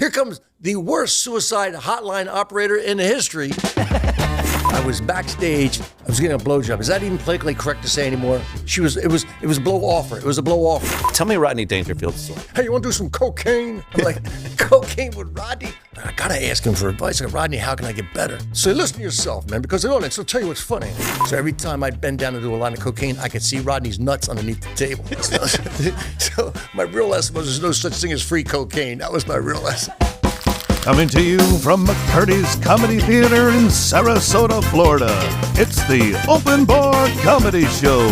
Here comes the worst suicide hotline operator in history. I was backstage. I was getting a blowjob. Is that even politically correct to say anymore? It was a blow offer. It was a blow offer. Tell me Rodney Dangerfield's story. Hey, you want to do some cocaine? I'm like, cocaine with Rodney? I gotta ask him for advice. I go, Rodney, how can I get better? So listen to yourself, man, because the audience will tell you what's funny. So every time I'd bend down to do a line of cocaine, I could see Rodney's nuts underneath the table. So my real lesson was there's no such thing as free cocaine. That was my real lesson. Coming to you from McCurdy's Comedy Theater in Sarasota, Florida, it's the Open Bar Comedy Show.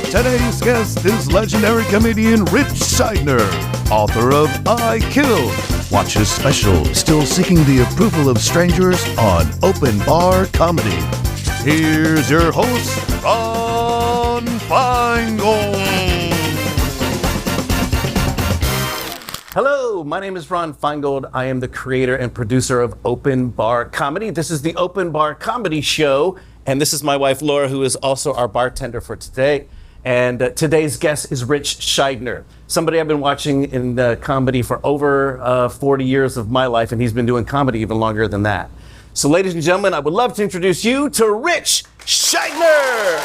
Today's guest is legendary comedian Ritch Shyder, author of I Kill. Watch his special, Still Seeking the Approval of Strangers, on Open Bar Comedy. Here's your host, Ron Feingold. Hello, my name is Ron Feingold. I am the creator and producer of Open Bar Comedy. This is the Open Bar Comedy Show, and this is my wife, Laura, who is also our bartender for today. And today's guest is Ritch Shydner, somebody I've been watching in comedy for over 40 years of my life, and he's been doing comedy even longer than that. So, ladies and gentlemen, I would love to introduce you to Ritch Shydner.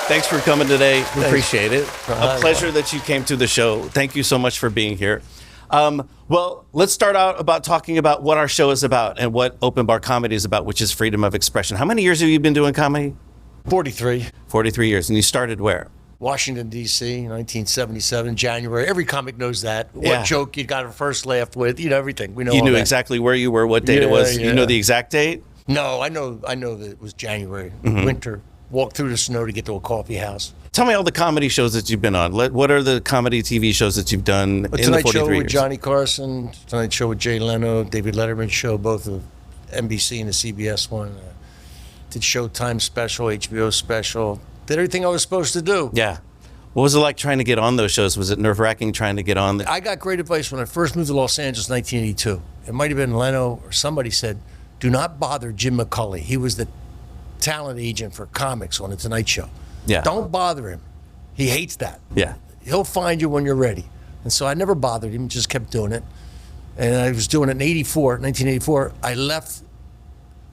Thanks for coming today. We appreciate it. A pleasure that you came to the show. Thank you so much for being here. Well, let's start out about talking about what our show is about and what Open Bar Comedy is about, which is freedom of expression. How many years have you been doing comedy? 43. 43 years. And you started where? Washington, D.C., 1977, January. Every comic knows that. What joke you got a first laugh with, everything. We know You all knew that. exactly where you were, what date it was. You know the exact date? No, I know that it was January, winter. Walked through the snow to get to a coffee house. Tell me all the comedy shows that you've been on. What are the comedy TV shows that you've done in the 43 years? Tonight Show with Johnny Carson, Tonight Show with Jay Leno, David Letterman show, both the NBC and the CBS one. Did Showtime special, HBO special. Did everything I was supposed to do. Yeah. What was it like trying to get on those shows? Was it nerve-wracking trying to get on? I got great advice when I first moved to Los Angeles in 1982. It might have been Leno or somebody said, do not bother Jim McCulley. He was the talent agent for comics on the Tonight Show. Yeah. Don't bother him. He hates that. Yeah. He'll find you when you're ready. And so I never bothered him, just kept doing it. And I was doing it in 1984. I left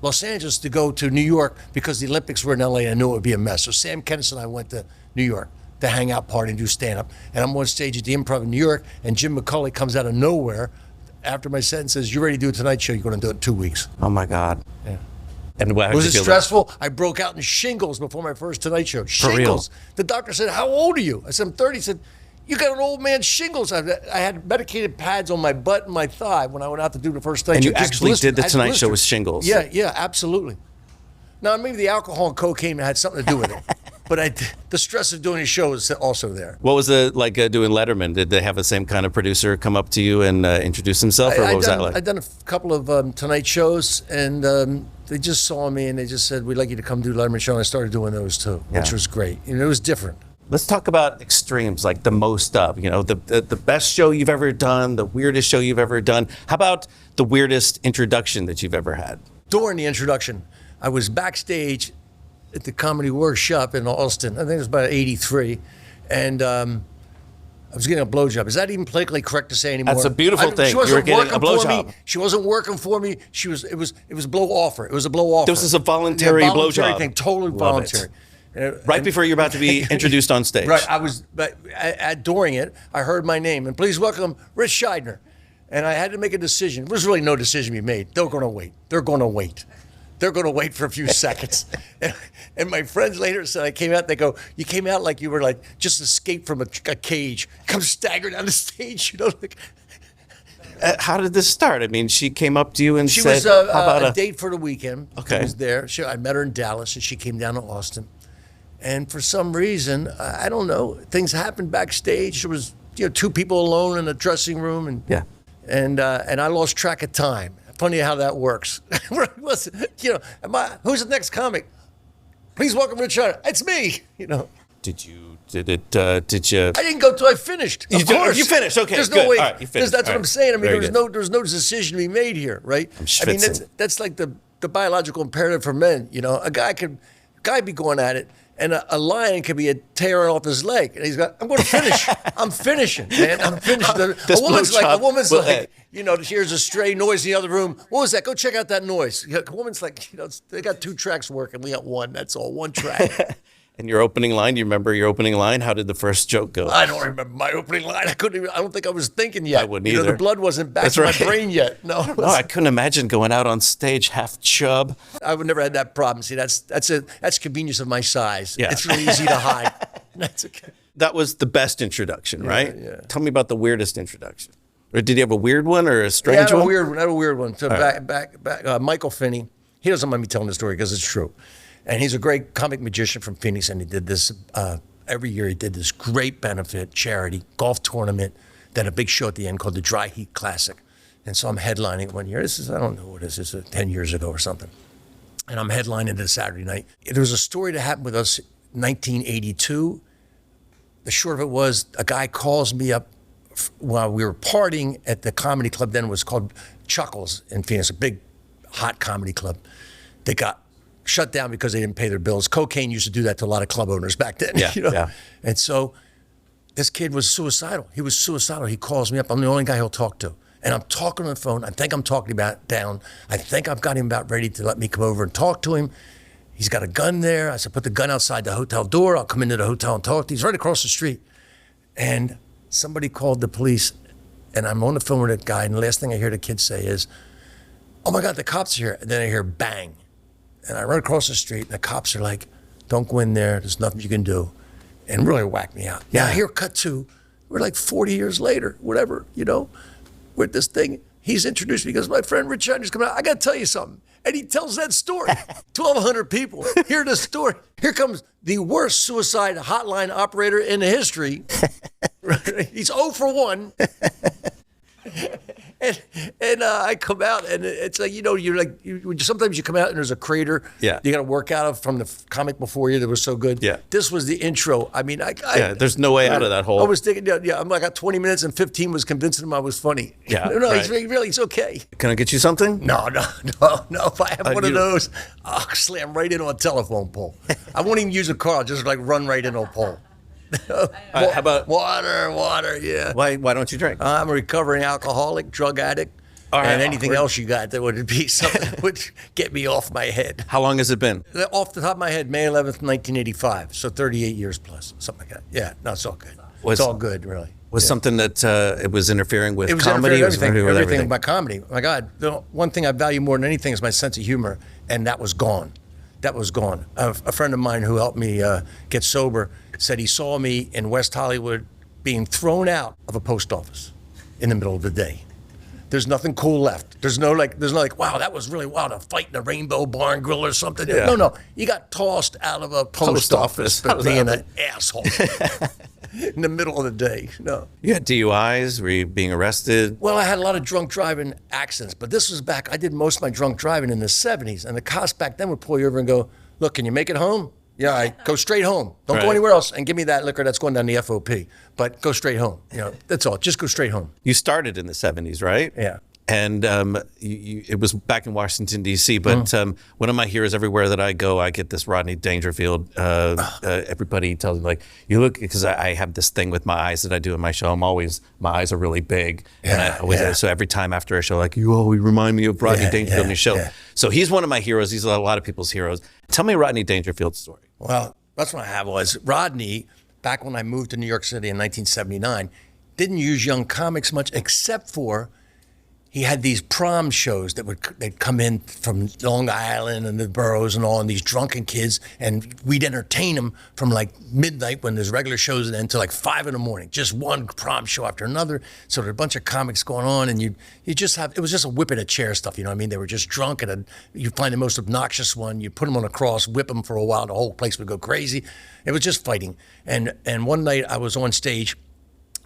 Los Angeles to go to New York because the Olympics were in LA and I knew it would be a mess. So Sam Kinison and I went to New York to hang out, party, and do stand-up. And I'm on stage at the Improv in New York, and Jim McCulley comes out of nowhere after my set and says, you ready to do a Tonight Show? You're going to do it in 2 weeks. Oh, my God. Yeah. And was it stressful? I broke out in shingles before my first Tonight Show. Shingles. For real? The doctor said, how old are you? I said, I'm 30. He said, you got an old man's shingles. I had medicated pads on my butt and my thigh when I went out to do the first Tonight Show. And you actually did the Tonight Show with shingles? Yeah, absolutely. Now, maybe the alcohol and cocaine had something to do with it. But the stress of doing a show is also there. What was it like doing Letterman? Did they have the same kind of producer come up to you and introduce himself, or what was that like? I'd done a couple of Tonight shows, and they just saw me, and they just said, we'd like you to come do Letterman show, and I started doing those too, which was great. It was different. Let's talk about extremes, like the most of, the best show you've ever done, the weirdest show you've ever done. How about the weirdest introduction that you've ever had? During the introduction, I was backstage at the Comedy Workshop in Austin. I think it was about 83. And I was getting a blowjob. Is that even politically correct to say anymore? That's a beautiful thing. She wasn't You were getting a working for blowjob. me. She wasn't working for me. It was a blow offer. It was a blow offer. This is a voluntary blowjob. Thing, totally voluntary. Right before you're about to be introduced on stage. Right. During it, I heard my name. And please welcome Ritch Shydner. And I had to make a decision. There was really no decision to be made. They're going to wait. They're going to wait. They're going to wait for a few seconds. And my friends later said I came out, they go, you came out like you were like just escaped from a cage. Come stagger down the stage, like. How did this start? I mean, she came up to you and she said, was how about a date for the weekend. Okay. She was there. I met her in Dallas, and she came down to Austin. And for some reason, I don't know, things happened backstage. There was 2 people alone in the dressing room. And I lost track of time. Funny how that works. Who's the next comic? Please welcome Ritch Shydner. It's me. Did you? I didn't go till I finished. Of course. You finished. Okay. There's good. no way. All right, you finished. That's what I'm saying. I mean, Very there's no decision to be made here, right? I mean, that's like the biological imperative for men. A guy be going at it, And a lion could be tearing off his leg, and he's got. I'm going to finish. I'm finishing, man. I'm finishing. This A woman's will like, she hears a stray noise in the other room. What was that? Go check out that noise. A woman's like, they got 2 tracks working. We got 1. That's all. 1 track. And your opening line, do you remember your opening line? How did the first joke go? I don't remember my opening line. I don't think I was thinking yet. I wouldn't either. The blood wasn't back in my brain yet. No, I couldn't imagine going out on stage half chub. I would never had that problem. See, that's convenience of my size. Yeah. It's really easy to hide. That's okay. That was the best introduction, right? Yeah. Tell me about the weirdest introduction. Or did you have a weird one or a strange I one? had a weird one. So Michael Finney, he doesn't mind me telling the story because it's true. And he's a great comic magician from Phoenix, and he did this every year. He did this great benefit charity golf tournament, then a big show at the end called the Dry Heat Classic. And so I'm headlining it one year. I don't know what this is, 10 years ago or something. And I'm headlining this Saturday night. There was a story that happened with us in 1982. The short of it was a guy calls me up while we were partying at the comedy club then. It was called Chuckles in Phoenix, a big, hot comedy club. They got shut down because they didn't pay their bills. Cocaine used to do that to a lot of club owners back then. Yeah. And so this kid was suicidal. He was suicidal. He calls me up. I'm the only guy he'll talk to. And I'm talking on the phone. I think I'm talking about down. I think I've got him about ready to let me come over and talk to him. He's got a gun there. I said, put the gun outside the hotel door. I'll come into the hotel and talk to him. He's right across the street. And somebody called the police, and I'm on the phone with that guy, and the last thing I hear the kid say is, oh my God, the cops are here. And then I hear bang. And I run across the street, and the cops are like, don't go in there. There's nothing you can do. And really whacked me out. Yeah, here, cut to, we're like 40 years later, whatever, with this thing. He's introduced me because my friend Ritch Shydner's coming out. I got to tell you something. And he tells that story. 1,200 people hear the story. Here comes the worst suicide hotline operator in the history. He's 0 for 1. And I come out, and it's like, sometimes you come out and there's a crater Yeah. you got to work out of from the comic before you that was so good. Yeah. This was the intro. I mean, there's no way out of that hole. I was thinking, I'm like, I got 20 minutes and 15 was convincing him I was funny. Yeah, No, right. he's okay. Can I get you something? No. If I have one of those, I'll slam right into a telephone pole. I won't even use a car. I'll just run right into a pole. How about water? Yeah. why don't you drink? I'm a recovering alcoholic, drug addict, and anything else you got that would be something that would get me off my head. How long has it been? Off the top of my head, May 11th, 1985. So 38 years plus, something like that. Yeah, no, it's all good. It's all good, really. Was something that it was interfering with It was comedy? interfering with everything with my comedy. My God, the one thing I value more than anything is my sense of humor, and that was gone. That was gone. A friend of mine who helped me get sober said he saw me in West Hollywood being thrown out of a post office in the middle of the day. There's nothing cool left. There's no wow, that was really wild, a fight in a Rainbow Barn Grill or something. Yeah. No, you got tossed out of a post office for being an asshole in the middle of the day. No. You had DUIs? Were you being arrested? Well, I had a lot of drunk driving accidents, but this was back, I did most of my drunk driving in the 70s, and the cops back then would pull you over and go, look, can you make it home? Yeah, all right, go straight home. Don't go anywhere else, and give me that liquor that's going down the FOP. But go straight home. That's all. Just go straight home. You started in the 70s, right? Yeah. And it was back in Washington, D.C., but one of my heroes everywhere that I go, I get this Rodney Dangerfield. Everybody tells me, you look, because I have this thing with my eyes that I do in my show. My eyes are really big. So every time after a show, you always remind me of Rodney Dangerfield in your show. Yeah. So he's one of my heroes. He's a lot of people's heroes. Tell me Rodney Dangerfield's story. Well, that's what I have was Rodney, back when I moved to New York City in 1979, didn't use young comics much, except for he had these prom shows they'd come in from Long Island and the boroughs and all, and these drunken kids, and we'd entertain them from midnight when there's regular shows and then to 5 in the morning, just one prom show after another. So there were a bunch of comics going on, and you just have, it was just a whip in a chair stuff, you know what I mean? They were just drunk, and you find the most obnoxious one, you put them on a cross, whip them for a while, the whole place would go crazy. It was just fighting. And one night I was on stage,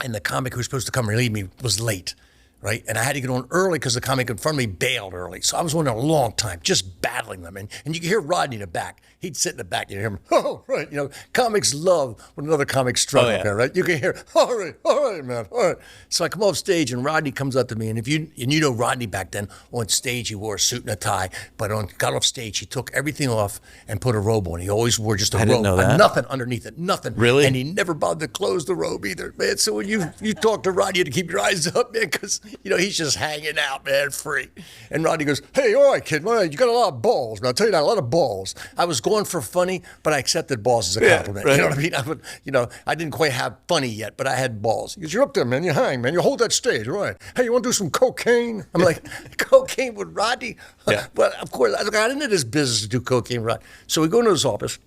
and the comic who was supposed to come relieve me was late. right? And I had to get on early because the comic in front of me bailed early. So I was on there a long time, just battling them. And you could hear Rodney in the back. He'd sit in the back, you hear him, oh, right. Comics love when another comic's struggling up there, right? You can hear, all right, man, all right. So I come off stage and Rodney comes up to me. And you know Rodney back then, on stage he wore a suit and a tie, but got off stage, he took everything off and put a robe on. He always wore just a robe. I didn't know that. Nothing underneath it, nothing. Really? And he never bothered to close the robe either, man. So when you talk to Rodney, you have to keep your eyes up, man, because, he's just hanging out, man, free. And Rodney goes, hey, all right, kid, all right, you got a lot of balls, man. I'll tell you that, a lot of balls. I was going for funny, but I accepted balls as a compliment. Right. You know what I mean? I didn't quite have funny yet, but I had balls. He goes, you're up there, man. You hang, man. You hold that stage, all right. Hey, you want to do some cocaine? I'm like, cocaine with Rodney? Yeah. But of course, I got into this business to do cocaine with Rodney. So we go into his office.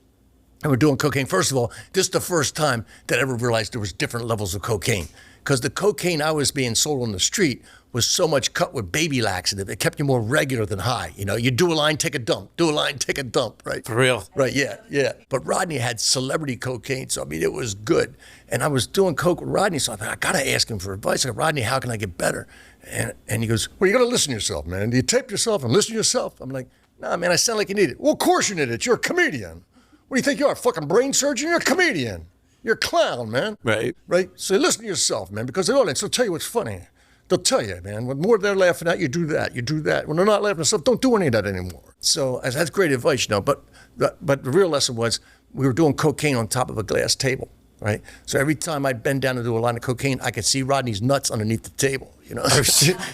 And we're doing cocaine. First of all, this is the first time that I ever realized there was different levels of cocaine. Because the cocaine I was being sold on the street was so much cut with baby laxative, it kept you more regular than high. You do a line, take a dump, do a line, take a dump, right? For real? Right, yeah. But Rodney had celebrity cocaine, so it was good. And I was doing coke with Rodney, so I thought, I gotta ask him for advice. I go, Rodney, how can I get better? And he goes, well, you gotta listen to yourself, man. Do you tape yourself and listen to yourself? I'm like, nah, man, I sound like an idiot. Well, of course you're an idiot. You're a comedian. What do you think you are, a fucking brain surgeon? You're a comedian. You're a clown, man. Right. Right? So listen to yourself, man, because the audience will tell you what's funny. They'll tell you, man. When more they're laughing at, you do that. You do that. When they're not laughing at stuff, don't do any of that anymore. So that's great advice, But the real lesson was we were doing cocaine on top of a glass table, right? So every time I'd bend down to do a line of cocaine, I could see Rodney's nuts underneath the table,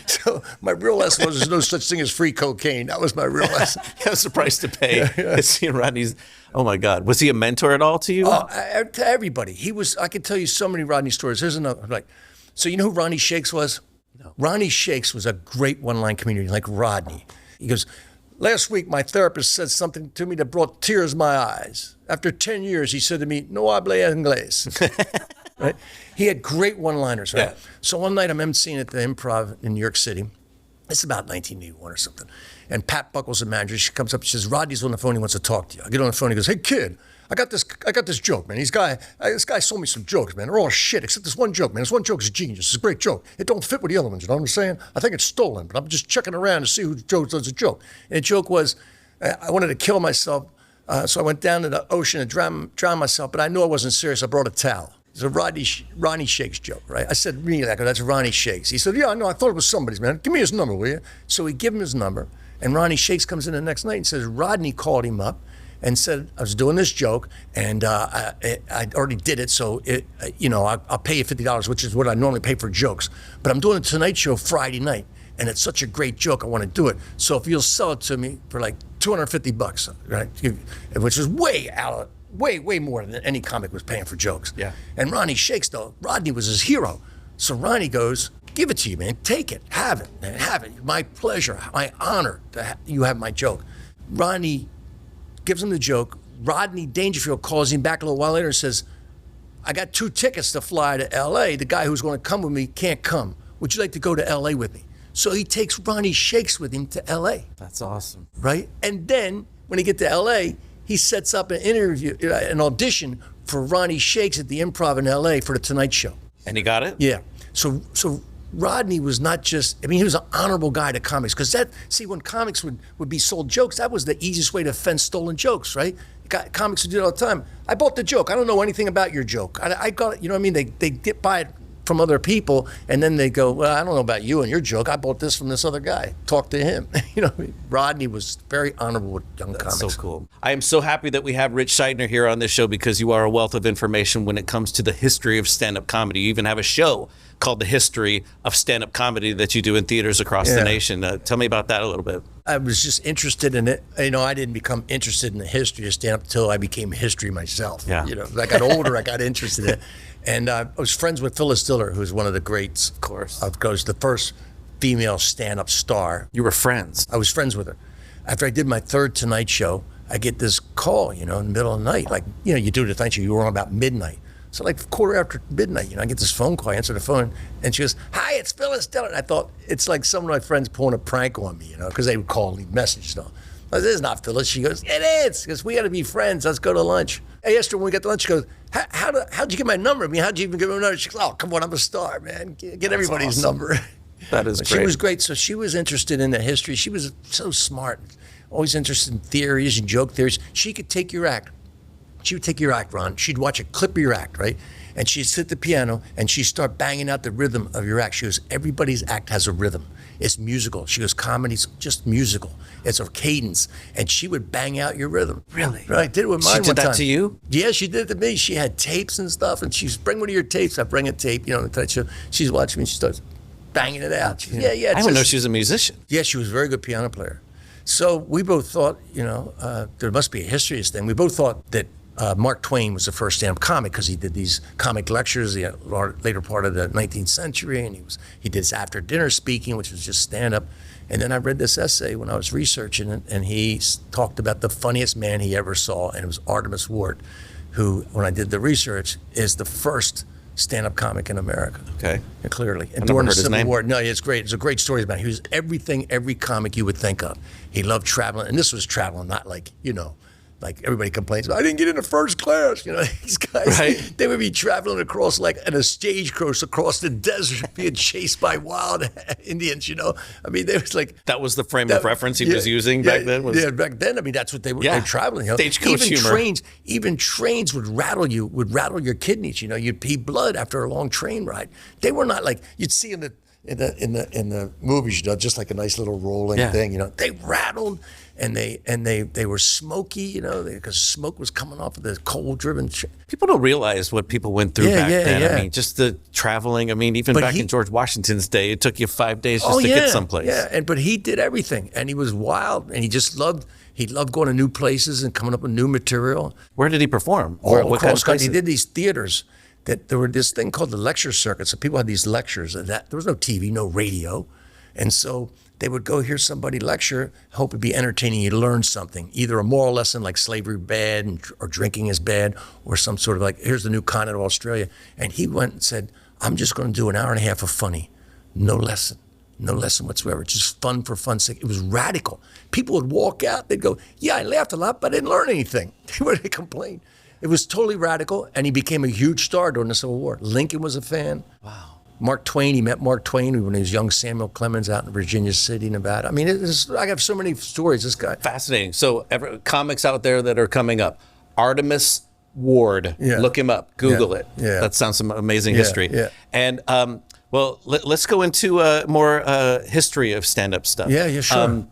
So my real lesson was there's no such thing as free cocaine. That was my real lesson. That's the price to pay. Seeing Rodney's, oh my God. Was he a mentor at all to you? To everybody. I could tell you so many Rodney stories. Here's another, so you know who Ronnie Shakes was? No. Ronnie Shakes was a great one-line comedian like Rodney. He goes, last week my therapist said something to me that brought tears to my eyes. After 10 years, he said to me, no habla inglés. Right? He had great one-liners, right? Yeah. So one night I'm emceeing at the Improv in New York City. It's about 1981 or something. And Pat Buckles, the manager, she comes up, she says, Rodney's on the phone, he wants to talk to you. I get on the phone, he goes, hey kid, I got this joke, man. This guy sold me some jokes, man. They're all shit, except this one joke, man. This one joke's a genius. It's a great joke. It don't fit with the other ones, you know what I'm saying? I think it's stolen, but I'm just checking around to see who does the joke. And the joke was, I wanted to kill myself, so I went down to the ocean and drowned myself, but I knew I wasn't serious. I brought a towel. It's a Ronnie Shakes joke, right? I said, really, that's Ronnie Shakes. He said, yeah, no, I thought it was somebody's, man. Give me his number, will you? So we give him his number, and Ronnie Shakes comes in the next night and says, Rodney called him up and said, I was doing this joke, and I already did it, so I'll pay you $50, which is what I normally pay for jokes. But I'm doing the Tonight Show Friday night, and it's such a great joke, I want to do it. So if you'll sell it to me for like $250, right? Which is way more than any comic was paying for jokes. Yeah. And Ronnie Shakes, though, Rodney was his hero. So Ronnie goes, give it to you, man. Take it. Have it, man. Have it. My pleasure, my honor that you have my joke. Ronnie gives him the joke. Rodney Dangerfield calls him back a little while later and says, I got 2 tickets to fly to L.A. The guy who's going to come with me can't come. Would you like to go to L.A. with me? So he takes Ronnie Shakes with him to L.A. That's awesome. Right? And then when he get to L.A., he sets up an audition for Ronnie Shakes at the Improv in L.A. for the Tonight Show. And he got it? Yeah. So Rodney was not just, he was an honorable guy to comics. Because when comics would be sold jokes, that was the easiest way to fence stolen jokes, right? Comics would do it all the time. I bought the joke. I don't know anything about your joke. I got it. You know what I mean? They get by it from other people, and then they go, well, I don't know about you and your joke. I bought this from this other guy. Talk to him. Rodney was very honorable with young comics. So cool. I am so happy that we have Ritch Shydner here on this show because you are a wealth of information when it comes to the history of stand-up comedy. You even have a show called The History of Stand-Up Comedy that you do in theaters across the nation. Tell me about that a little bit. I was just interested in it. I didn't become interested in the history of stand-up until I became history myself. Yeah. As I got older, I got interested in it. And I was friends with Phyllis Diller, who's one of the greats. Of course. The first female stand-up star. You were friends. I was friends with her. After I did my 3rd Tonight Show, I get this call, in the middle of the night. Like, you do the Tonight Show, you were on about midnight. So like quarter after midnight, I get this phone call, I answer the phone, and she goes, hi, it's Phyllis Diller. And I thought, it's like some of my friends pulling a prank on me, because they would call and leave messages. I said, this is not Phyllis. She goes, it is. She goes, we got to be friends. Let's go to lunch. I asked her when we got to lunch, she goes, how'd you get my number? How'd you even get my number? She goes, oh, come on, I'm a star, man. Get everybody's awesome. number. That is But great. She was great. So she was interested in the history. She was so smart, always interested in theories and joke theories. She could take your act. She would take your act, Ron. She'd watch a clip of your act, right? And she'd sit at the piano and she'd start banging out the rhythm of your act. She goes, everybody's act has a rhythm. It's musical. She goes, comedy's just musical. It's a cadence. And she would bang out your rhythm. Really? Right. I did it with mine She one did that time. to you? Yeah, she did it to me. She had tapes and stuff. And she's, bring one of your tapes. I bring a tape, she's watching me. She starts banging it out. She's, yeah. I didn't know she was a musician. Yeah, she was a very good piano player. So we both thought, there must be a history of this thing. We both thought that Mark Twain was the first stand-up comic because he did these comic lectures the later part of the 19th century, and he did his after dinner speaking, which was just stand-up. And then I read this essay when I was researching it, and he talked about the funniest man he ever saw, and it was Artemus Ward, who, when I did the research, is the first stand-up comic in America. Okay. And clearly. And never during the heard his Civil name. War, no, it's great. It's a great story about him. He was everything, every comic you would think of. He loved traveling, and this was traveling, not like, like everybody complains about, I didn't get into first class. These guys, Right. they would be traveling across like in a stagecoach across the desert, being chased by wild Indians. I mean, they was like That was the frame of reference he was using back then? Yeah, back then. I mean, that's what they were Yeah. traveling. Stagecoach humor. Even trains would rattle your kidneys. You'd pee blood after a long train ride. They were not like you'd see in the movies, just like a nice little rolling thing. They rattled. And they were smoky, because smoke was coming off of the coal-driven. People don't realize what people went through back then. Yeah. I mean, just the traveling. I mean, even back in George Washington's day, it took you 5 days just to get someplace. Yeah, but he did everything, and he was wild, and he loved going to new places and coming up with new material. Where did he perform? All What across kind of country. He places? did these theaters that there were this thing called the lecture circuit. So people had these lectures, and there was no TV, no radio, and so they would go hear somebody lecture, hope it'd be entertaining, you learn something, either a moral lesson like slavery bad or drinking is bad, or some sort of like, here's the new continent of Australia. And he went and said, I'm just going to do an hour and a half of funny, no lesson whatsoever, just fun for fun's sake. It was radical. People would walk out, they'd go, yeah, I laughed a lot, but I didn't learn anything. They would complain. It was totally radical, and he became a huge star during the Civil War. Lincoln was a fan. Wow. Mark Twain, he met Mark Twain when he was young Samuel Clemens out in Virginia City, Nevada. I mean, I have so many stories, this guy. Fascinating. So comics out there that are coming up. Artemus Ward. Yeah. Look him up. Google Yeah. it. Yeah. That sounds some amazing history. Yeah. And let's go into more history of stand-up stuff. Yeah, sure.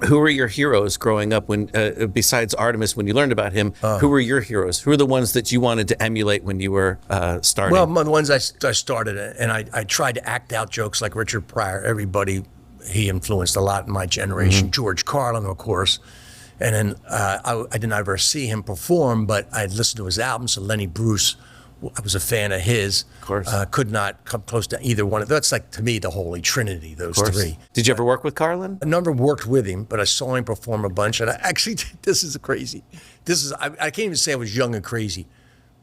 Who were your heroes growing up when, besides Artemis, when you learned about him? Who were your heroes? Who are the ones that you wanted to emulate when you were starting? Well, the ones I started, and I tried to act out jokes like Richard Pryor. Everybody he influenced a lot in my generation. Mm-hmm. George Carlin, of course. And then I didn't ever see him perform, but I'd listened to his albums. So Lenny Bruce, I was a fan of his. Of course. Could not come close to either one of that's like, to me, the holy trinity, those three. Did you ever work with Carlin? I never worked with him, but I saw him perform a bunch. And I actually, this is crazy. I can't even say I was young and crazy.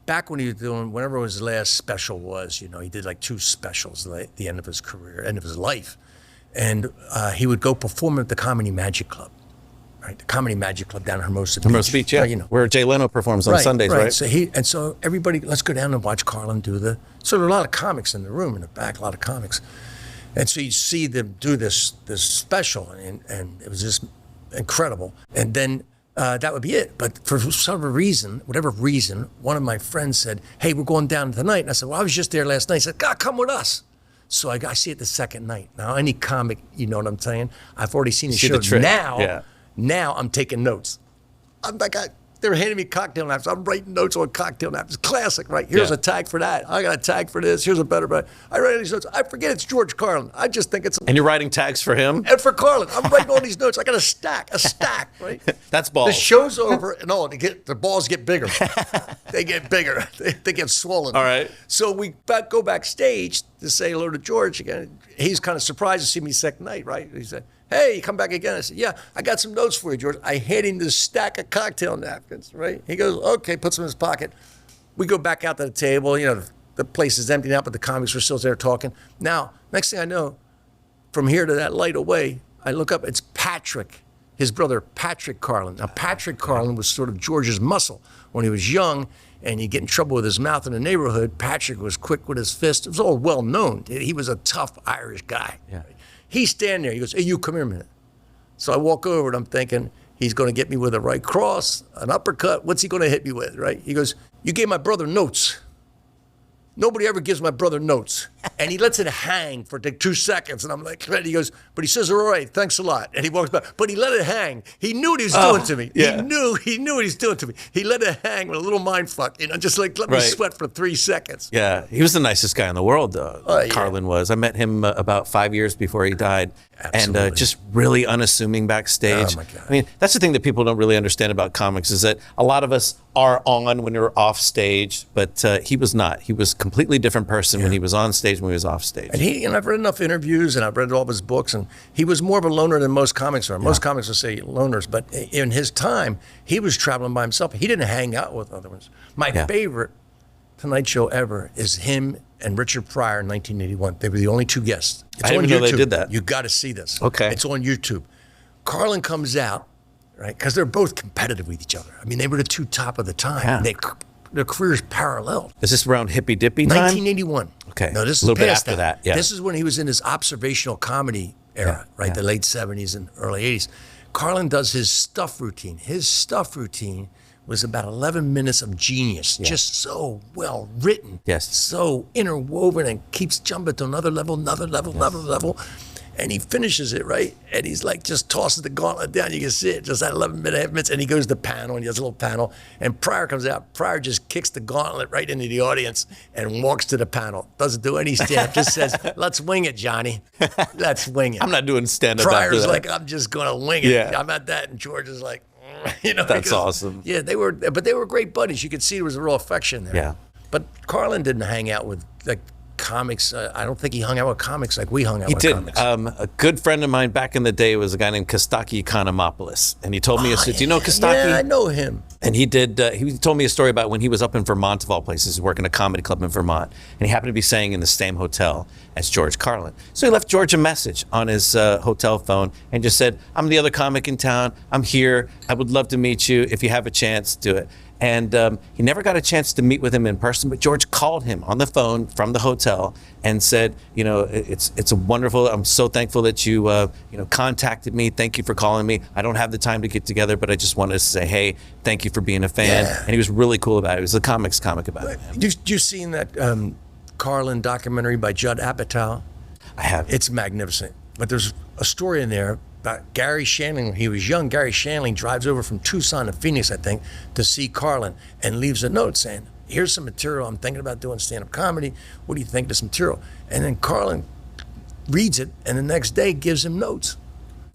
Back when he was doing, whenever his last special was, he did like 2 specials at the end of his career, end of his life. And he would go perform at the Comedy Magic Club. Right, the Comedy Magic Club down in Hermosa Beach. Hermosa Beach, yeah. Where Jay Leno performs on Sundays, right? So everybody, let's go down and watch Carlin do so there were a lot of comics in the room in the back, a lot of comics. And so you see them do this special, and it was just incredible. And then that would be it. But for whatever reason, one of my friends said, hey, we're going down tonight. And I said, well, I was just there last night. He said, God, come with us. So I see it the second night. Now, any comic, you know what I'm saying? I've already seen the show. Now I'm taking notes. I'm like, they were handing me cocktail napkins. I'm writing notes on cocktail napkins. Classic, right? Here's a tag for that. I got a tag for this. Here's a better. I write these notes. I forget it's George Carlin. I just think it's. And you're writing tags for him? And for Carlin. I'm writing all these notes. I got a stack, right? That's balls. The show's over, and the balls get bigger. They get bigger. They get swollen. All right. So we go backstage to say hello to George again. He's kind of surprised to see me second night, right? He said, hey, you come back again. I said, yeah, I got some notes for you, George. I hand him this stack of cocktail napkins, right? He goes, okay, puts them in his pocket. We go back out to the table. The place is emptied out, but the comics were still there talking. Now, next thing I know, from here to that light away, I look up, it's Patrick, his brother, Patrick Carlin. Now, Patrick Carlin was sort of George's muscle when he was young. and he'd get in trouble with his mouth in the neighborhood, Patrick was quick with his fist. It was all well known. He was a tough Irish guy. Yeah. He's standing there. He goes, "Hey, you come here a minute." So I walk over and I'm thinking, he's going to get me with a right cross, an uppercut. What's he going to hit me with, right? He goes, "You gave my brother notes. Nobody ever gives my brother notes." And he lets it hang for 2 seconds. And I'm like, he goes, but he says, "All right, thanks a lot." And he walks back. But he let it hang. He knew what he was doing to me. Yeah. He knew what he was doing to me. He let it hang with a little mind fuck, just like let me sweat for 3 seconds. Yeah, he was the nicest guy in the world, though. Yeah. Carlin was. I met him about 5 years before he died. Absolutely. And just really unassuming backstage. Oh, my God. I mean, that's the thing that people don't really understand about comics is that a lot of us are on when you're off stage, but he was not. He was a completely different person when he was on stage and when he was off stage. And I've read enough interviews and I've read all of his books, and he was more of a loner than most comics are. Most comics will say loners, but in his time, he was traveling by himself. He didn't hang out with other ones. My favorite Tonight Show ever is him and Richard Pryor in 1981. They were the only 2 guests. It's I didn't on even know YouTube. they did that. You got to see this. Okay. It's on YouTube. Carlin comes out, right? Because they're both competitive with each other. I mean, they were the 2 top of the time. Yeah. Their careers paralleled. Is this around Hippy Dippy time? 1981. Okay. No, this is a little bit past after that. Yeah. This is when he was in his observational comedy era, right? The late 70s and early 80s. Carlin does his stuff routine. His stuff routine was about 11 minutes of genius, just so well written, so interwoven, and keeps jumping to another level, another level. And he finishes it, right? And he's like, just tosses the gauntlet down. You can see it, just that 11 minutes. And he goes to the panel, and he has a little panel. And Pryor comes out. Pryor just kicks the gauntlet right into the audience and walks to the panel. Doesn't do any stand-up, just says, "Let's wing it, Johnny. Let's wing it." I'm not doing stand-up after Pryor's that. like, "I'm just going to wing it." Yeah. I'm at that. And George is like, That's awesome. Yeah, they were great buddies. You could see there was a real affection there. Yeah. But Carlin didn't hang out with like comics. I don't think he hung out with comics like we hung out with He comics. did. A good friend of mine back in the day was a guy named Kostaki Economopoulos. And he told me, do you know Kostaki? Yeah, I know him. And he did. He told me a story about when he was up in Vermont, of all places, working a comedy club in Vermont, and he happened to be staying in the same hotel as George Carlin. So he left George a message on his hotel phone and just said, "I'm the other comic in town. I'm here. I would love to meet you. If you have a chance, do it." And he never got a chance to meet with him in person, but George called him on the phone from the hotel and said, it's a wonderful, I'm so thankful that you contacted me. Thank you for calling me. I don't have the time to get together, but I just wanted to say, hey, thank you for being a fan. Yeah. And he was really cool about it. He was a comic about it. You seen that Carlin documentary by Judd Apatow? I have. It's magnificent. But there's a story in there about Gary Shandling. When he was young, Gary Shandling drives over from Tucson to Phoenix, I think, to see Carlin and leaves a note saying, "Here's some material. I'm thinking about doing stand-up comedy. What do you think of this material?" And then Carlin reads it, and the next day gives him notes.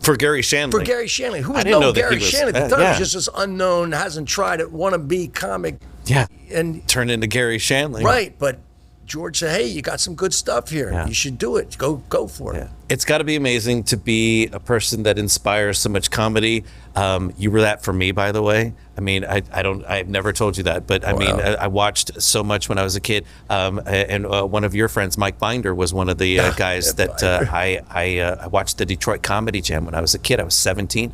For Gary Shandling. For Gary Shandling. Who was I didn't know that Gary he was- Shandling at the time? yeah. He was just this unknown, hasn't tried it, wannabe comic. Yeah. And Turned into Gary Shandling. right, but George said, "Hey, you got some good stuff here. Yeah. You should do it. Go for it." Yeah. It's got to be amazing to be a person that inspires so much comedy. You were that for me, by the way. I mean, I've never told you that, but I mean, I watched so much when I was a kid. And one of your friends, Mike Binder, was one of the guys that I watched the Detroit Comedy Jam when I was a kid. I was 16,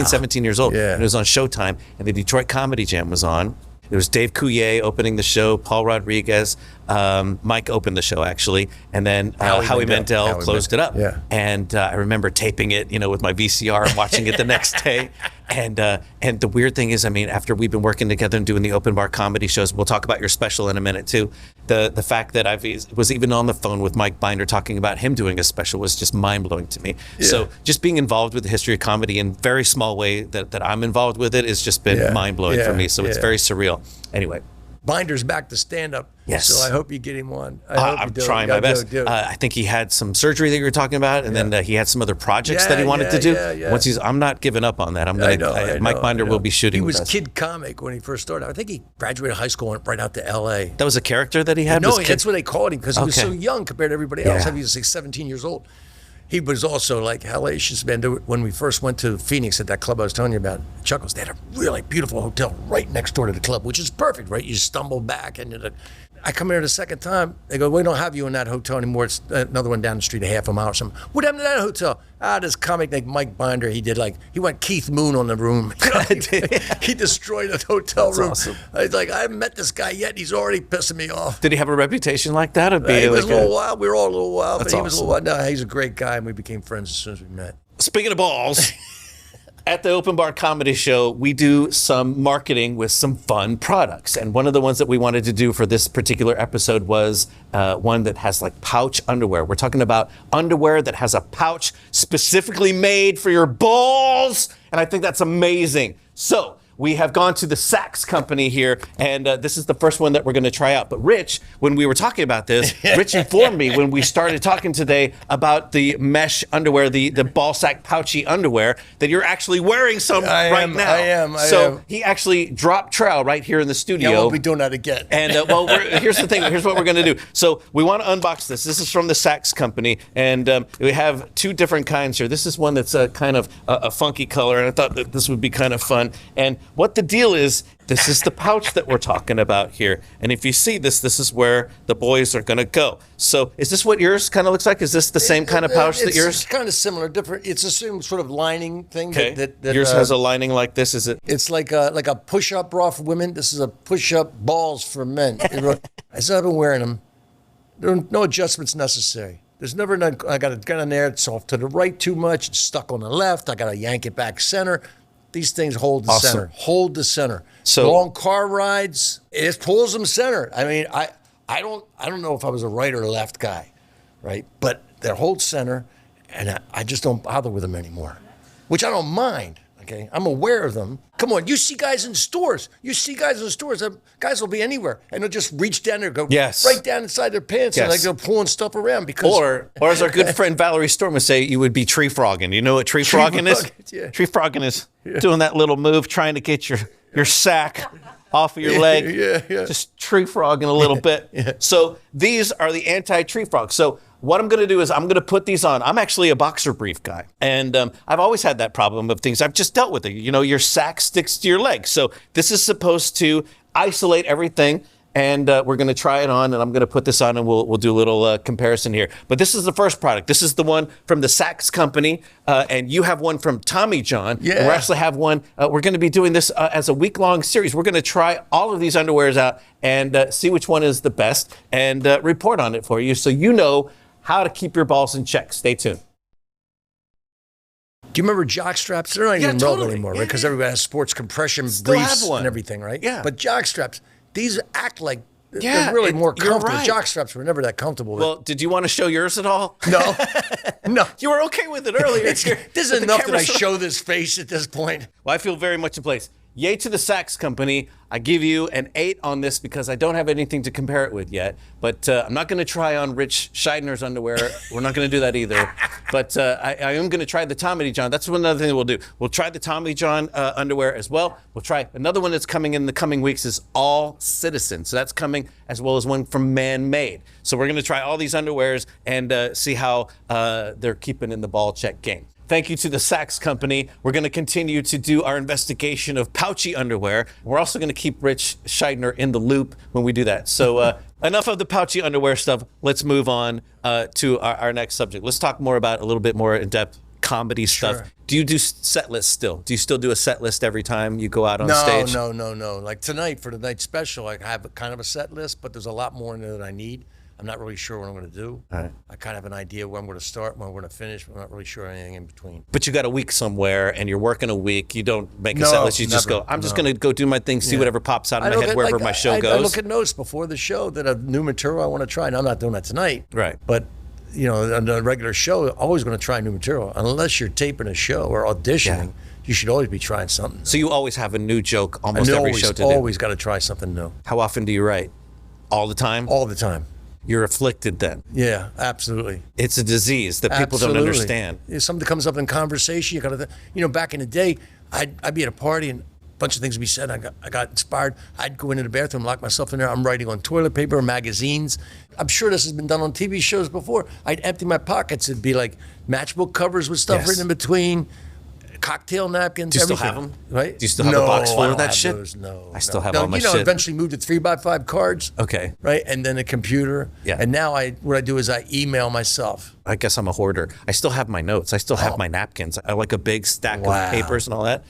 17 years old. Yeah. And it was on Showtime, and the Detroit Comedy Jam was on. It was Dave Coulier opening the show, Paul Rodriguez, Mike opened the show actually, and then Howie Mandel closed it up. Yeah. And I remember taping it, with my VCR and watching it the next day. And the weird thing is, I mean, after we've been working together and doing the open bar comedy shows, we'll talk about your special in a minute too. The fact that I was even on the phone with Mike Binder talking about him doing a special was just mind blowing to me. Yeah. So just being involved with the history of comedy in very small way that I'm involved with it has just been mind blowing for me. So it's very surreal. Anyway. Binder's back to stand up. Yes. So I hope you get him on. I'm trying my best. I think he had some surgery that you were talking about, and then he had some other projects that he wanted to do. Yeah. Once I'm not giving up on that. Mike Binder will be shooting. He was with us. kid comic when he first started. I think he graduated high school and went right out to L.A. That was a character that he had? No, that's what they called him because he was Okay. so young compared to everybody else. He was like 17 years old. He was also like hellacious, man. When we first went to Phoenix at that club I was telling you about, Chuckles, they had a really beautiful hotel right next door to the club, which is perfect, right? You stumble back into I come here the second time. They go, we don't have you in that hotel anymore. It's another one down the street, a half a mile or something. What happened to that hotel? This comic named Mike Binder, he went Keith Moon on the room. He destroyed the hotel room. Awesome. I was like, I haven't met this guy yet. He's already pissing me off. Did he have a reputation like that? Or He was a little wild. We were all a little wild, That's but he was a little awesome. wild. No, he's a great guy, and we became friends as soon as we met. Speaking of balls, at the Open Bar Comedy Show, we do some marketing with some fun products. And one of the ones that we wanted to do for this particular episode was one that has like pouch underwear. We're talking about underwear that has a pouch specifically made for your balls. And I think that's amazing. So we have gone to the Saks company here, and this is the first one that we're going to try out. But Ritch, when we were talking about this, Ritch informed me when we started talking today about the mesh underwear, the ball sack pouchy underwear, that you're actually wearing some now. I am. So he actually dropped trowel right here in the studio. Yeah, I won't be doing that again. And here's the thing. Here's what we're going to do. So we want to unbox this. This is from the Saks company, and we have two different kinds here. This is one that's kind of a funky color, and I thought that this would be kind of fun. And what the deal is, this is the pouch that we're talking about here. And if you see this, this is where the boys are going to go. So is this what yours kind of looks like? Is this the same kind of pouch that yours? It's kind of similar, different. It's the same sort of lining thing. Okay. That Yours has a lining like this, is it? It's like a push-up bra for women. This is a push-up balls for men. I still haven't wearing them. There are no adjustments necessary. There's never none. I got to get in there. It's off to the right too much. It's stuck on the left. I got to yank it back center. These things hold the Awesome. center. Hold the center. So long car rides, it pulls them center. I mean, I don't know if I was a right or left guy, right? But they hold center, and I just don't bother with them anymore, which I don't mind. Okay, I'm aware of them. Come on, you see guys in stores. Guys will be anywhere, and they'll just reach down there, go Yes. right down inside their pants, and Yes. they're pulling stuff around because. Or as our good friend Valerie Storm would say, you would be tree frogging. You know what tree frogging is? Yeah. Tree frogging is doing that little move, trying to get your sack off of your leg. Yeah. Just tree frogging a little bit. Yeah. So these are the anti-tree frogs. So what I'm going to do is I'm going to put these on. I'm actually a boxer brief guy. And I've always had that problem of things. I've just dealt with it. You know, your sack sticks to your leg. So this is supposed to isolate everything. And we're going to try it on, and I'm going to put this on, and we'll do a little comparison here. But this is the first product. This is the one from the Saks company, and you have one from Tommy John. Yeah. And we actually have one. We're going to be doing this as a week-long series. We're going to try all of these underwears out and see which one is the best and report on it for you so you know how to keep your balls in check. Stay tuned. Do you remember jock straps? They're not even relevant anymore, right? Because everybody has sports compression Still briefs have one. and everything, right? Yeah. But jock straps, these act like Yeah, they're really more you're comfortable. right. Jock straps were never that comfortable. Well, did you want to show yours at all? No. No. You were okay with it earlier. This is enough that I show this face at this point. Well, I feel very much in place. Yay to the Saks company. I give you an 8 on this because I don't have anything to compare it with yet. But I'm not going to try on Ritch Shydner's underwear. We're not going to do that either. But I am going to try the Tommy John. That's another thing that we'll do. We'll try the Tommy John underwear as well. We'll try another one that's coming in the coming weeks is All Citizen. So that's coming as well as one from Man Made. So we're going to try all these underwears and see how they're keeping in the ball check game. Thank you to the Saks company. We're going to continue to do our investigation of pouchy underwear. We're also going to keep Ritch Shydner in the loop when we do that. So enough of the pouchy underwear stuff. Let's move on to our next subject. Let's talk more about a little bit more in-depth comedy stuff. Sure. Do you do set lists still? Do you still do a set list every time you go out on stage? No. Like tonight for the night special, I have kind of a set list, but there's a lot more in there that I need. I'm not really sure what I'm going to do. All right. I kind of have an idea when I'm going to start, when I'm going to finish, but I'm not really sure anything in between. But you got a week somewhere and you're working a week. You don't make a set list. You just never. go, I'm just going to go do my thing, see Yeah. whatever pops out of I my look head at, wherever like, my show I goes. look at notes before the show that have new material I want to try. Now, I'm not doing that tonight. Right. But, you know, on a regular show, always going to try new material. Unless you're taping a show or auditioning, you should always be trying something. So you always have a new joke almost And every show to do. always got to try something new. How often do you write? All the time? All the time. You're afflicted then. Yeah, absolutely. It's a disease that people don't Absolutely. understand. If something comes up in conversation, you got to, you know, back in the day, I'd be at a party and a bunch of things would be said. I got inspired. I'd go into the bathroom, lock myself in there. I'm writing on toilet paper or magazines. I'm sure this has been done on TV shows before. I'd empty my pockets. It'd be like matchbook covers with stuff Yes. written in between, cocktail napkins. Do you still everything, have them? Right? Do you still have a box full I of don't that have shit? Those, no, I still have no, all my you know, shit. eventually moved to 3x5 cards. Okay. Right, and then a computer. Yeah. And now what I do is I email myself. I guess I'm a hoarder. I still have my notes. I still have my napkins. I like a big stack Wow. of papers and all that.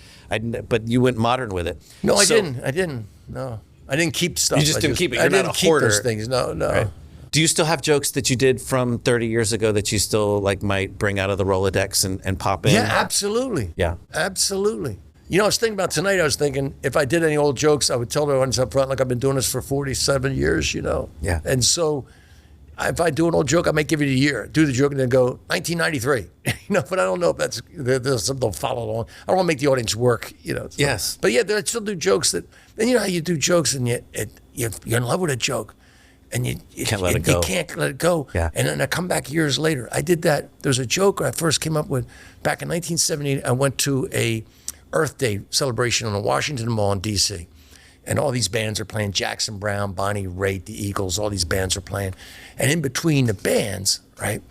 But you went modern with it. No, I So- didn't. No, I didn't keep stuff. You just didn't keep it. I You're not didn't a keep hoarder. those things. No. Right. Do you still have jokes that you did from 30 years ago that you still like might bring out of the Rolodex and pop in? Yeah, absolutely. Yeah. Absolutely. You know, I was thinking about tonight, I was thinking if I did any old jokes, I would tell the audience up front, like I've been doing this for 47 years, you know? Yeah. And so if I do an old joke, I might give it a year, do the joke and then go 1993, you know, but I don't know if there's something they'll follow along. I don't want to make the audience work, you know? So, Yes. But yeah, I still do jokes and you know how you do jokes and you're in love with a joke. And you Can't let it go. You can't let it go. Yeah. And then I come back years later. I did that. There's a joke I first came up with back in 1978. I went to a Earth Day celebration on the Washington Mall in D.C. And all these bands are playing. Jackson Browne, Bonnie Raitt, the Eagles, all these bands are playing. And in between the bands, right,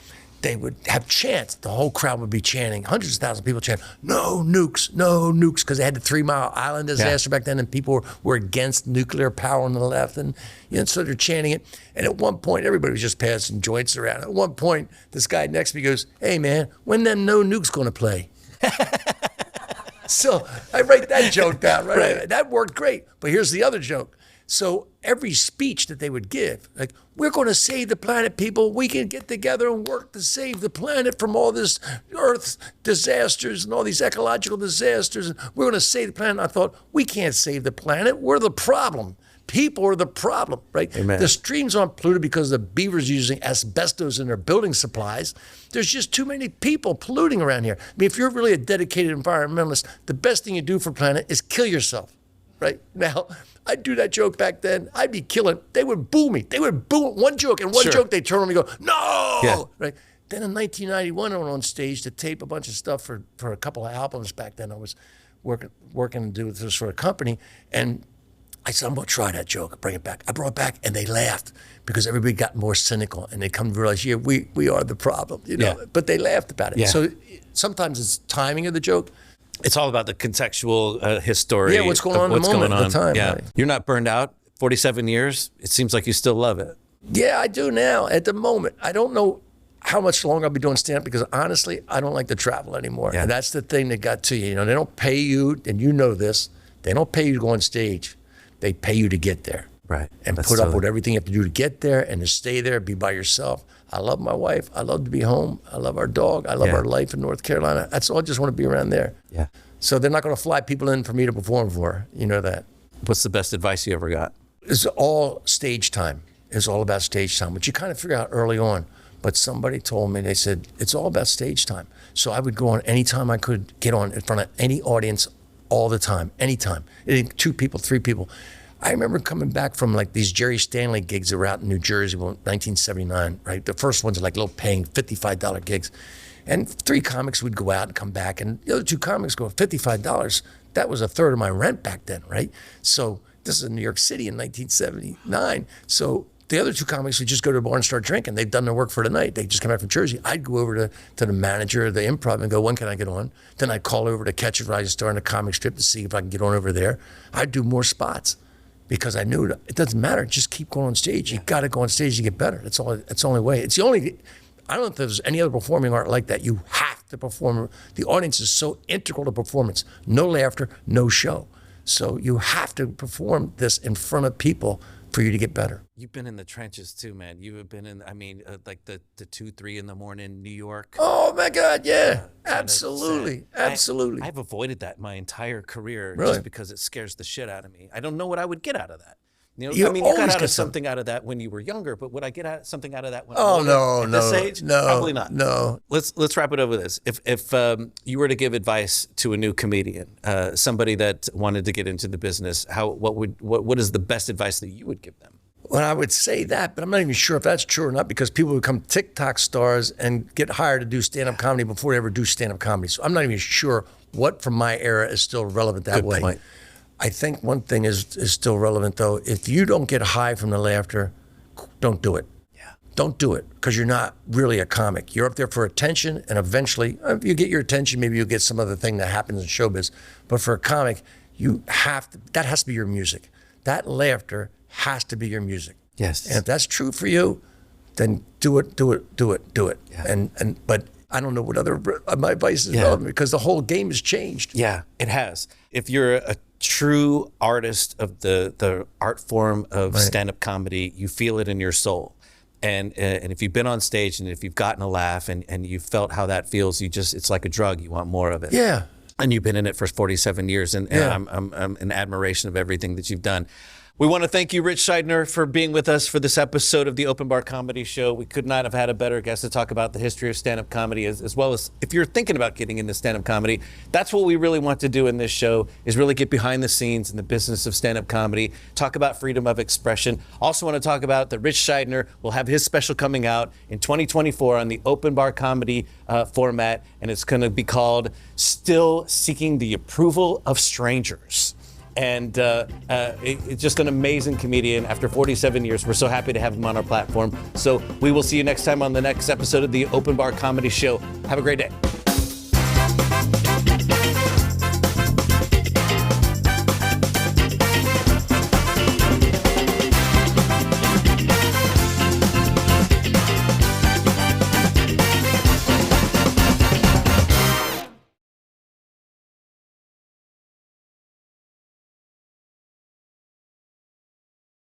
they would have chants. The whole crowd would be chanting. Hundreds of thousands of people chanting, no nukes, because they had the 3 Mile Island disaster back then, and people were against nuclear power on the left. And you know, so they're chanting it. And at one point, everybody was just passing joints around. At one point, this guy next to me goes, hey, man, when them no nukes going to play? So I write that joke down, right? That worked great. But here's the other joke. So every speech that they would give, like, we're going to save the planet, people. We can get together and work to save the planet from all this Earth disasters and all these ecological disasters. And we're going to save the planet. I thought, we can't save the planet. We're the problem. People are the problem, right? Amen. The streams aren't polluted because the beavers are using asbestos in their building supplies. There's just too many people polluting around here. I mean, if you're really a dedicated environmentalist, the best thing you do for the planet is kill yourself, right? Now, I'd do that joke back then. I'd be killing. They would boo me. They would boo one joke, and one Sure. joke, they'd turn on me and go, no! Yeah. Right? Then in 1991, I went on stage to tape a bunch of stuff for a couple of albums back then. I was working to do this for a company, and I said, I'm going to try that joke, bring it back. I brought it back, and they laughed because everybody got more cynical, and they come to realize, yeah, we are the problem, you know. Yeah. But they laughed about it. Yeah. So sometimes it's timing of the joke. It's all about the contextual history. Yeah, what's going of on in the what's moment going at the on. time, Yeah. right. You're not burned out. 47 years. It seems like you still love it. Yeah, I do now. At the moment, I don't know how much longer I'll be doing stand-up because honestly, I don't like to travel anymore. Yeah. And that's the thing that got to you. You know, they don't pay you, and you know this, they don't pay you to go on stage. They pay you to get there. Right. And That's put up totally- with everything you have to do to get there and to stay there, be by yourself. I love my wife. I love to be home. I love our dog. I love Yeah. our life in North Carolina. That's all. I just want to be around there. Yeah. So they're not going to fly people in for me to perform for. You know that. What's the best advice you ever got? It's all stage time. It's all about stage time, which you kind of figure out early on. But somebody told me, they said, it's all about stage time. So I would go on anytime I could get on in front of any audience all the time, anytime. 2 people, 3 people. I remember coming back from like these Jerry Stanley gigs that were out in New Jersey, 1979, right? The first ones are like little paying $55 gigs. And 3 comics would go out and come back, and the other 2 comics go, $55. That was a third of my rent back then, right? So this is in New York City in 1979. So the other 2 comics would just go to the bar and start drinking. They'd done their work for the night. They just come back from Jersey. I'd go over to the manager of the Improv and go, when can I get on? Then I'd call over to Catch a Rising Star in the comic strip to see if I can get on over there. I'd do more spots because I knew it doesn't matter. Just keep going on stage. You got to go on stage to get better. That's the only way. It's the only, I don't know if there's any other performing art like that. You have to perform. The audience is so integral to performance. No laughter, no show. So you have to perform this in front of people for you to get better. You've been in the trenches too, man. You have been in, like the 2, 3 in the morning, New York. Oh my God, yeah, Kind of absolutely, sad. absolutely. I've avoided that my entire career Really? just because it scares the shit out of me. I don't know what I would get out of that. You know, You I mean, you got always out get of something out of that when you were younger, but would I get something out of that when I'm Oh older? no, At no, this age? no, Probably not. No. Let's wrap it over this. If you were to give advice to a new comedian, somebody that wanted to get into the business, what is the best advice that you would give them? Well, I would say that, but I'm not even sure if that's true or not because people become TikTok stars and get hired to do stand-up comedy before they ever do stand-up comedy. So I'm not even sure what from my era is still relevant that Good way. point. I think one thing is still relevant though. If you don't get high from the laughter, don't do it. Yeah. don't do it because you're not really a comic. You're up there for attention, and eventually, if you get your attention, maybe you'll get some other thing that happens in showbiz. But for a comic, that has to be your music. That laughter has to be your music. Yes. And if that's true for you, then do it. Yeah. But I don't know what other my advice is relevant because the whole game has changed. Yeah, it has. If you're a true artist of the art form of stand-up comedy, you feel it in your soul. And if you've been on stage and if you've gotten a laugh and you've felt how that feels, it's like a drug. You want more of it. Yeah. And you've been in it for 47 years, and I'm in admiration of everything that you've done. We want to thank you, Ritch Shydner, for being with us for this episode of the Open Bar Comedy Show. We could not have had a better guest to talk about the history of stand-up comedy, as well as if you're thinking about getting into stand-up comedy. That's what we really want to do in this show, is really get behind the scenes in the business of stand-up comedy, talk about freedom of expression. Also want to talk about that Ritch Shydner will have his special coming out in 2024 on the Open Bar Comedy format, and it's going to be called Still Seeking the Approval of Strangers. And it's just an amazing comedian. After 47 years, we're so happy to have him on our platform. So we will see you next time on the next episode of the Open Bar Comedy Show. Have a great day.